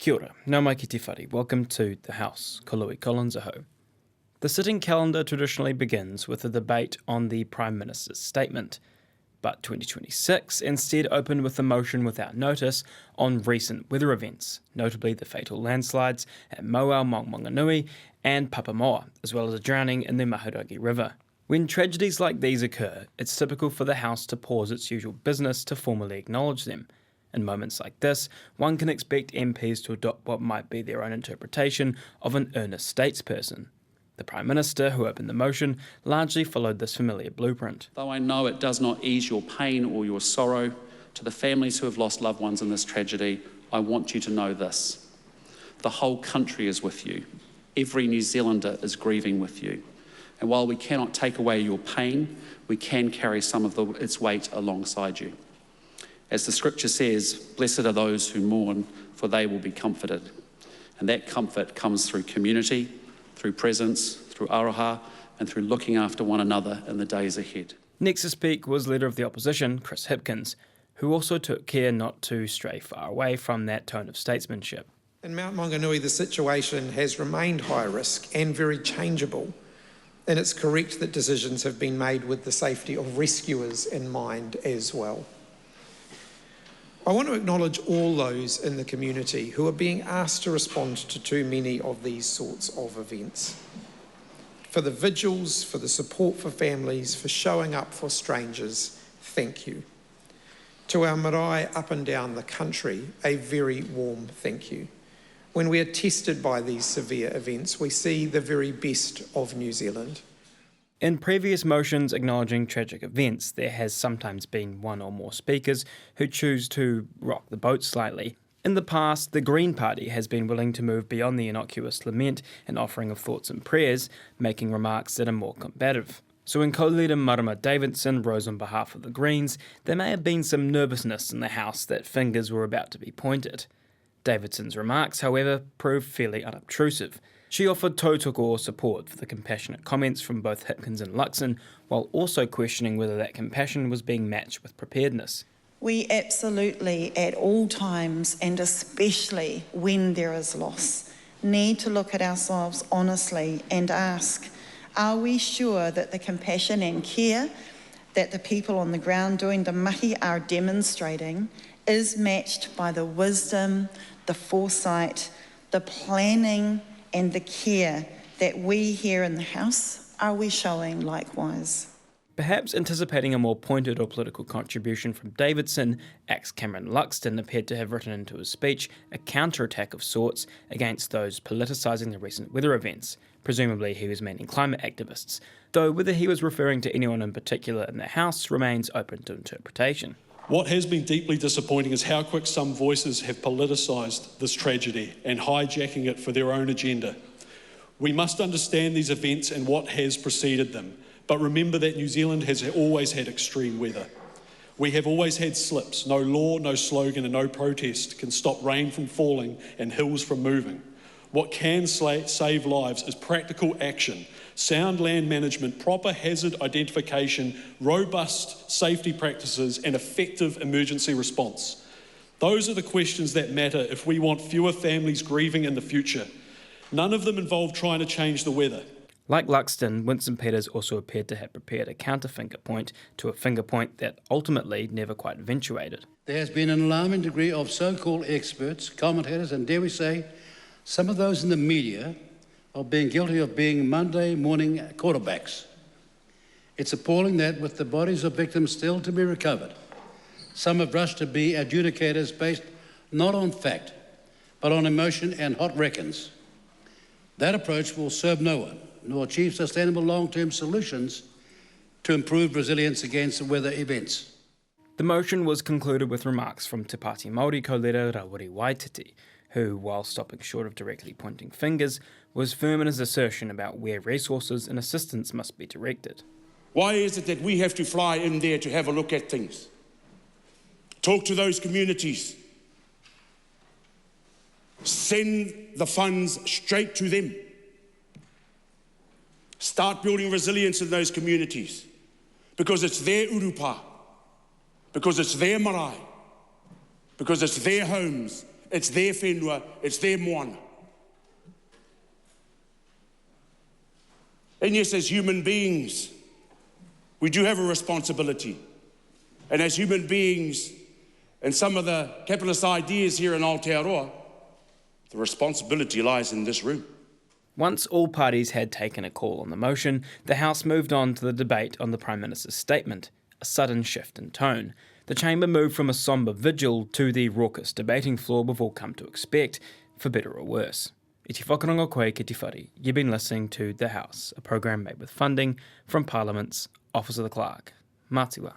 Kia ora, nau mai ki te whare. Welcome to The House, ko Louis Collins aho. The sitting calendar traditionally begins with a debate on the Prime Minister's statement, but 2026 instead opened with a motion without notice on recent weather events, notably the fatal landslides at Moau Maunganui and Papamoa, as well as a drowning in the Mahurangi River. When tragedies like these occur, it's typical for the House to pause its usual business to formally acknowledge them. In moments like this, one can expect MPs to adopt what might be their own interpretation of an earnest statesperson. The Prime Minister, who opened the motion, largely followed this familiar blueprint. Though I know it does not ease your pain or your sorrow, to the families who have lost loved ones in this tragedy, I want you to know this. The whole country is with you. Every New Zealander is grieving with you. And while we cannot take away your pain, we can carry some of its weight alongside you. As the scripture says, blessed are those who mourn, for they will be comforted. And that comfort comes through community, through presence, through aroha, and through looking after one another in the days ahead. Next to speak was Leader of the Opposition, Chris Hipkins, who also took care not to stray far away from that tone of statesmanship. In Mount Maunganui, the situation has remained high risk and very changeable, and it's correct that decisions have been made with the safety of rescuers in mind as well. I want to acknowledge all those in the community who are being asked to respond to too many of these sorts of events. For the vigils, for the support for families, for showing up for strangers, thank you. To our marae up and down the country, a very warm thank you. When we are tested by these severe events, we see the very best of New Zealand. In previous motions acknowledging tragic events, there has sometimes been one or more speakers who choose to rock the boat slightly. In the past, the Green Party has been willing to move beyond the innocuous lament and offering of thoughts and prayers, making remarks that are more combative. So when co-leader Marama Davidson rose on behalf of the Greens, there may have been some nervousness in the House that fingers were about to be pointed. Davidson's remarks, however, proved fairly unobtrusive. She offered tautoko support for the compassionate comments from both Hipkins and Luxon, while also questioning whether that compassion was being matched with preparedness. We absolutely, at all times, and especially when there is loss, need to look at ourselves honestly and ask, are we sure that the compassion and care that the people on the ground doing the mahi are demonstrating is matched by the wisdom, the foresight, the planning, and the care that we here in the House, are we showing likewise? Perhaps anticipating a more pointed or political contribution from Davidson, ex-Cameron Luxton appeared to have written into his speech a counterattack of sorts against those politicising the recent weather events. Presumably he was meaning climate activists, though whether he was referring to anyone in particular in the House remains open to interpretation. What has been deeply disappointing is how quick some voices have politicised this tragedy and hijacking it for their own agenda. We must understand these events and what has preceded them, but remember that New Zealand has always had extreme weather. We have always had slips. No law, no slogan and no protest can stop rain from falling and hills from moving. What can save lives is practical action, sound land management, proper hazard identification, robust safety practices and effective emergency response. Those are the questions that matter if we want fewer families grieving in the future. None of them involve trying to change the weather. Like Luxton, Winston Peters also appeared to have prepared a counter-finger point to a finger point that ultimately never quite eventuated. There has been an alarming degree of so-called experts, commentators and, dare we say, some of those in the media of being guilty of being Monday morning quarterbacks. It's appalling that with the bodies of victims still to be recovered, some have rushed to be adjudicators based not on fact, but on emotion and hot reckons. That approach will serve no one, nor achieve sustainable long-term solutions to improve resilience against weather events. The motion was concluded with remarks from Te Pāti Māori co-leader Rawiri Waititi, who, while stopping short of directly pointing fingers, was firm in his assertion about where resources and assistance must be directed. Why is it that we have to fly in there to have a look at things? Talk to those communities. Send the funds straight to them. Start building resilience in those communities because it's their urupa, because it's their marae, because it's their homes, It's their whenua, it's their moana. And yes, as human beings, we do have a responsibility. And as human beings, and some of the capitalist ideas here in Aotearoa, the responsibility lies in this room. Once all parties had taken a call on the motion, the House moved on to the debate on the Prime Minister's statement, a sudden shift in tone. The chamber moved from a sombre vigil to the raucous debating floor we've all come to expect, for better or worse. I te whakarongo koe ki te whare. You've been listening to The House, a program made with funding from Parliament's Office of the Clerk. Mātiwa.